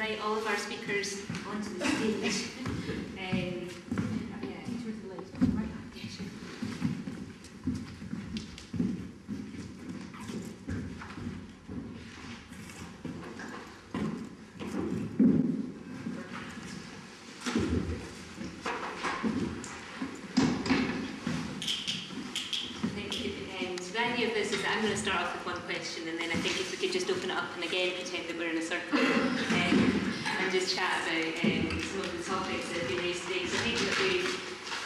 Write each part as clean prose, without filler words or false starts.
invite all of our speakers onto the stage. I'm going to start off with one question, and then I think if we could just open it up and again pretend that we're in a circle and just chat about some of the topics that have been raised today. So I think that we've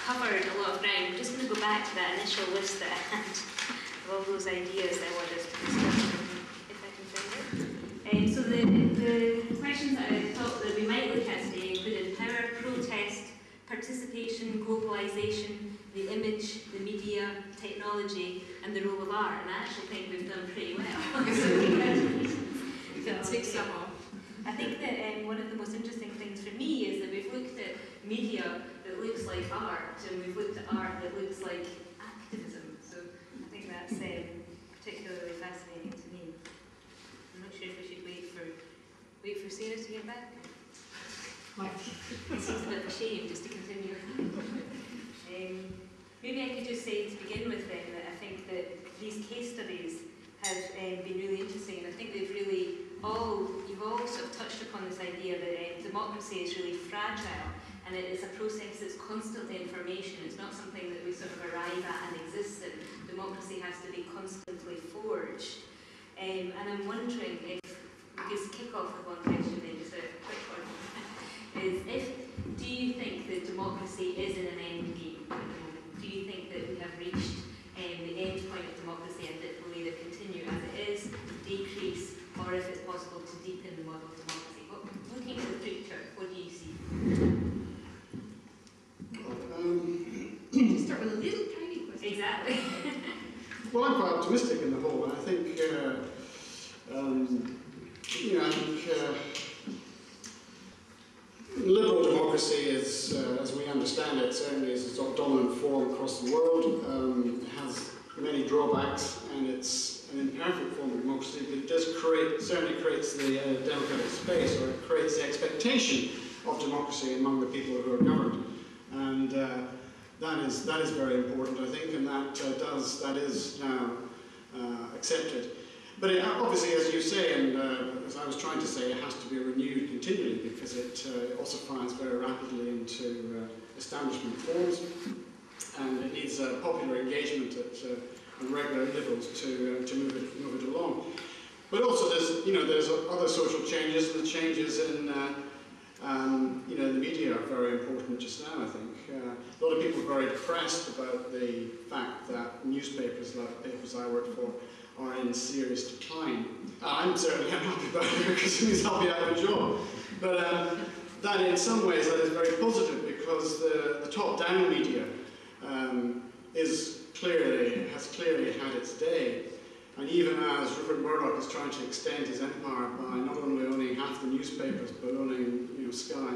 covered a lot of ground. I'm just going to go back to that initial list that I had of all those ideas that I wanted us to discuss, if I can find it. So the questions that I thought that we might look at today included power, protest, participation, globalisation, the image, the media, technology, and the role of art. And I actually think we've done pretty well. We can tick some off. I think that one of the most interesting things for me is that we've looked at media that looks like art, and we've looked at art that looks like activism. So I think that's particularly fascinating to me. I'm not sure if we should wait for Sarah to get back. It seems a bit of a shame just to continue. Maybe I could just say to begin with then that I think that these case studies have been really interesting, and I think they've really you've all sort of touched upon this idea that democracy is really fragile, and it is a process that's constantly in formation. It's not something that we sort of arrive at and exist in. Democracy has to be constantly forged. And I'm wondering if we just kick off with one question then, just a quick one. Do you think that democracy is in an end game at the moment? Do you think that we have reached the end point of democracy and that it will either continue as it is, decrease, or if it's possible to deepen the model of democracy? Looking at the future, what do you see? Just start with a little tiny question. Exactly. Well, I'm quite optimistic in the whole, and I think, liberal democracy is, as we understand it, certainly is a sort of dominant form across the world. It has many drawbacks, and it's an imperfect form of democracy, but it does certainly creates the democratic space, or it creates the expectation of democracy among the people who are governed. And that is very important, I think, and that is now accepted. But obviously, as you say, and as I was trying to say, it has to be renewed continually because it also finds very rapidly into establishment forms, and it needs popular engagement and regular intervals to move it along. But also, there's other social changes. The changes in the media are very important just now, I think. A lot of people are very depressed about the fact that newspapers, like the papers I work for, are in serious decline. I'm certainly unhappy about it because it means I'll be out of a job. But that in some ways that is very positive because the top-down media has clearly had its day. And even as Rupert Murdoch is trying to extend his empire by not only owning half the newspapers but owning Sky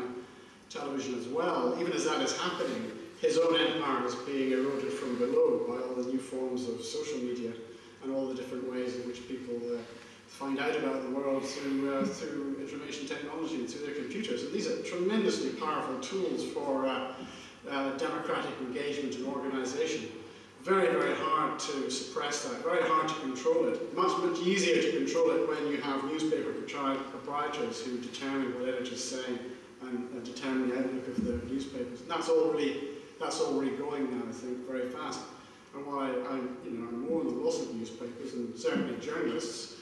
television as well, even as that is happening, his own empire is being eroded from below by all the new forms of social media and all the different ways in which people find out about the world through information technology and through their computers. And these are tremendously powerful tools for democratic engagement and organisation. Very, very hard to suppress that, very hard to control it. Much, much easier to control it when you have newspaper proprietors who determine what editors say and determine the outlook of the newspapers. And that's already going now, I think, very fast. And while I'm more on the loss of newspapers and certainly journalists,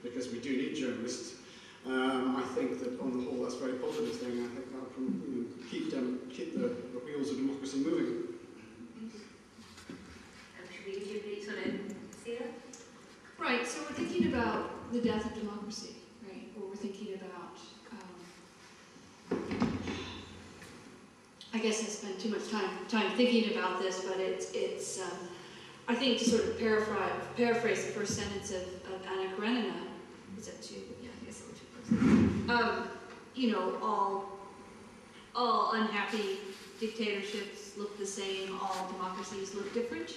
because we do need journalists, I think that on the whole that's a very positive thing. I think that can keep the wheels of democracy moving. Should we give you a sort of Sarah? Right, so we're thinking about the death of democracy, right? Or we're thinking about I guess I spent too much time thinking about this, but it's I think to sort of paraphrase the first sentence of Anna Karenina, is that two? Yeah, I guess it was two. All unhappy dictatorships look the same, all democracies look different.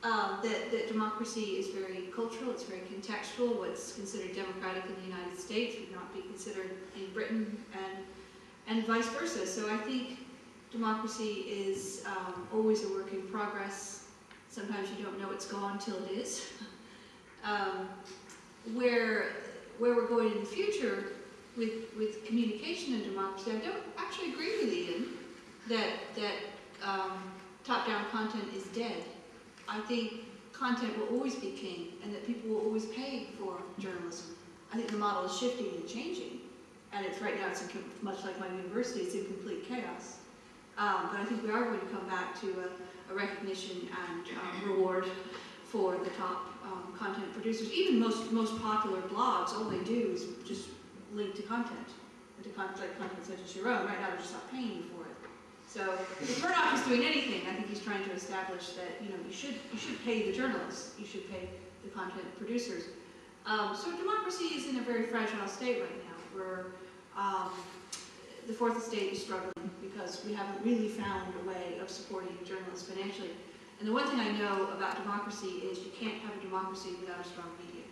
that democracy is very cultural, it's very contextual. What's considered democratic in the United States would not be considered in Britain, and vice versa. So I think democracy is always a work in progress. Sometimes you don't know it's gone till it is. Where we're going in the future with communication and democracy, I don't actually agree with Ian that top-down content is dead. I think content will always be king, and that people will always pay for journalism. I think the model is shifting and changing, and it's right now, it's much like my university, it's in complete chaos. But I think we are going to come back to a recognition and reward for the top content producers. Even most popular blogs, all they do is just link to content, to content such as your own. Right now, they're just not paying you for it. So if Murdoch is doing anything, I think he's trying to establish that you should pay the journalists, you should pay the content producers. So democracy is in a very fragile state right now, where the fourth estate is struggling because we haven't really found a way of supporting journalists financially. And the one thing I know about democracy is you can't have a democracy without a strong media.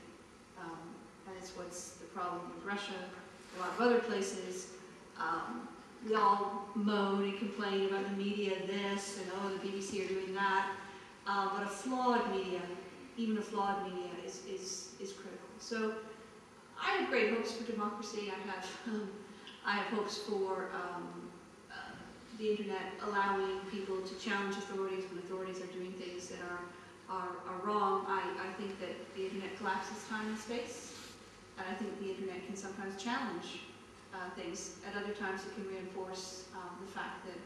That's what's the problem with Russia, a lot of other places. We all moan and complain about the media this, and oh, the BBC are doing that. But a flawed media, even a flawed media, is critical. So I have great hopes for democracy. I have hopes for the internet allowing people to challenge authorities when authorities are doing things that are wrong. I think that the internet collapses time and space, and I think the internet can sometimes challenge things. At other times, it can reinforce the fact that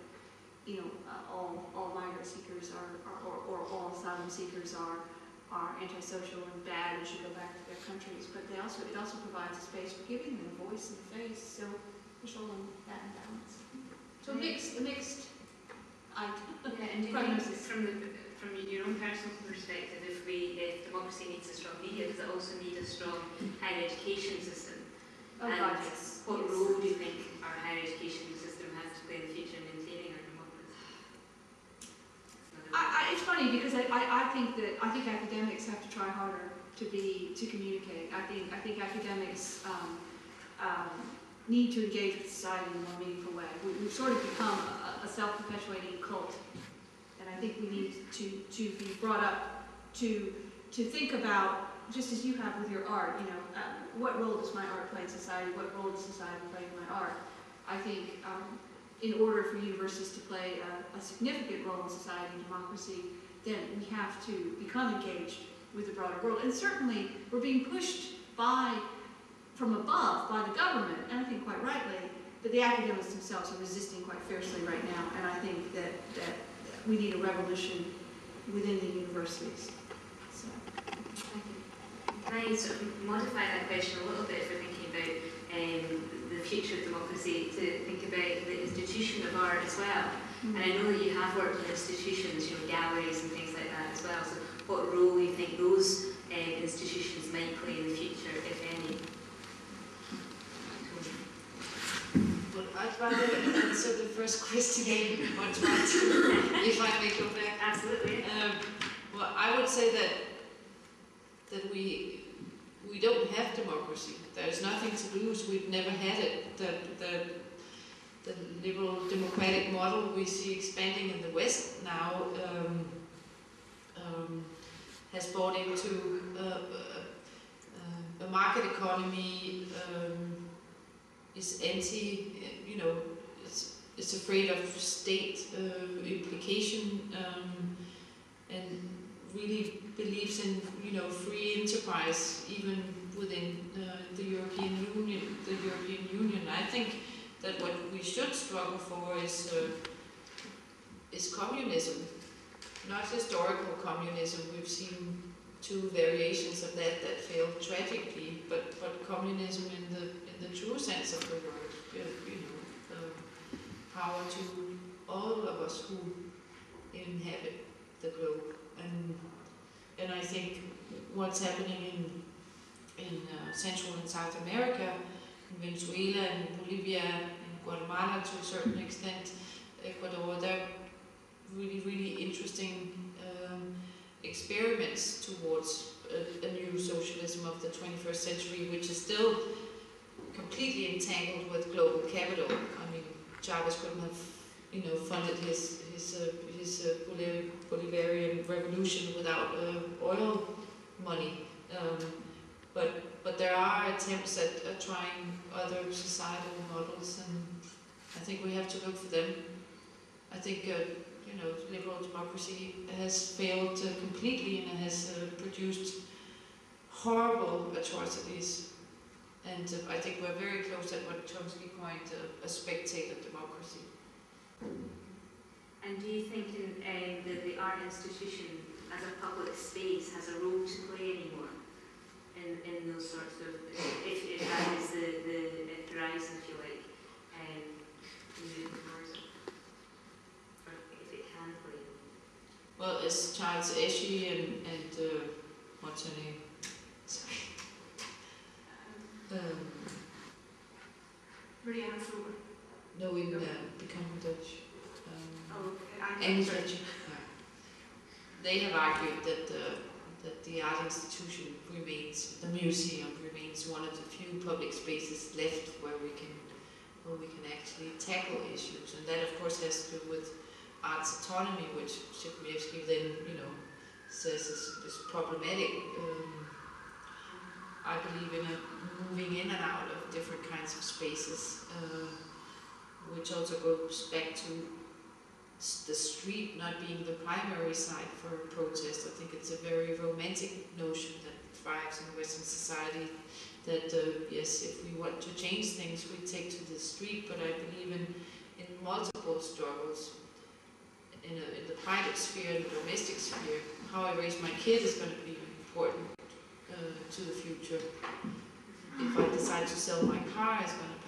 all migrant seekers or all asylum seekers are antisocial and bad and should go back to their countries. But it also provides a space for giving them a voice and a face. So there's all that in balance. So mixed Yeah, and do you think from your own personal perspective, if democracy needs a strong media, does it also need a strong higher education system? Oh, and God, yes. What role do you think our higher education system has to play in the future in maintaining our democracy? It's funny because I think academics have to try harder to communicate. I think academics need to engage with society in a more meaningful way. We've sort of become a self-perpetuating cult, and I think we need to be brought up to think about, just as you have with your art, what role does my art play in society? What role does society play in my art? I think in order for universities to play a significant role in society and democracy, then we have to become engaged with the broader world. And certainly, we're being pushed from above by the government, and I think quite rightly, but the academics themselves are resisting quite fiercely right now, and I think that we need a revolution within the universities. So. Can I sort of modify that question a little bit for thinking about the future of democracy, to think about the institution of art as well? Mm-hmm. And I know that you have worked with institutions, galleries and things like that as well, so what role do you think those institutions might play in the future, if any? Well, I'd rather answer the first question or try to, if I may go back. Absolutely. Well, I would say that we don't have democracy. There's nothing to lose. We've never had it. The liberal democratic model we see expanding in the West now has brought into a market economy, is anti, it's afraid of state implication, and really believes in free enterprise even within the European Union. I think that what we should struggle for is communism, not historical communism. We've seen two variations of that failed tragically, but communism in the true sense of the word, power to all of us who inhabit the globe. And I think what's happening in Central and South America, in Venezuela and Bolivia and Guatemala to a certain extent, Ecuador, they're really, really interesting experiments towards a new socialism of the 21st century, which is still completely entangled with global capital. I mean, Chavez couldn't have, funded his Bolivarian revolution without oil money. But there are attempts at trying other societal models, and I think we have to look for them. I think liberal democracy has failed completely and has produced horrible atrocities. And I think we're very close at what Chomsky coined a spectator democracy. And do you think that the art institution as a public space has a role to play anymore in those sorts of, if that is the horizon, if you like, moving towards it, or if it can play? Well, it's Charles Eschi and what's her name? Sorry. Maria Hansen. No, in Becoming Dutch. English. Yeah. They have argued that the art institution remains, the museum remains one of the few public spaces left where we can actually tackle issues, and that of course has to do with arts autonomy, which Shipmevsky then says is problematic. I believe in a moving in and out of different kinds of spaces, which also goes back to the street not being the primary site for protest. I think it's a very romantic notion that thrives in Western society, that yes, if we want to change things, we take to the street, but I believe in multiple struggles. In the private sphere, in the domestic sphere, how I raise my kid is going to be important to the future. If I decide to sell my car, it's going to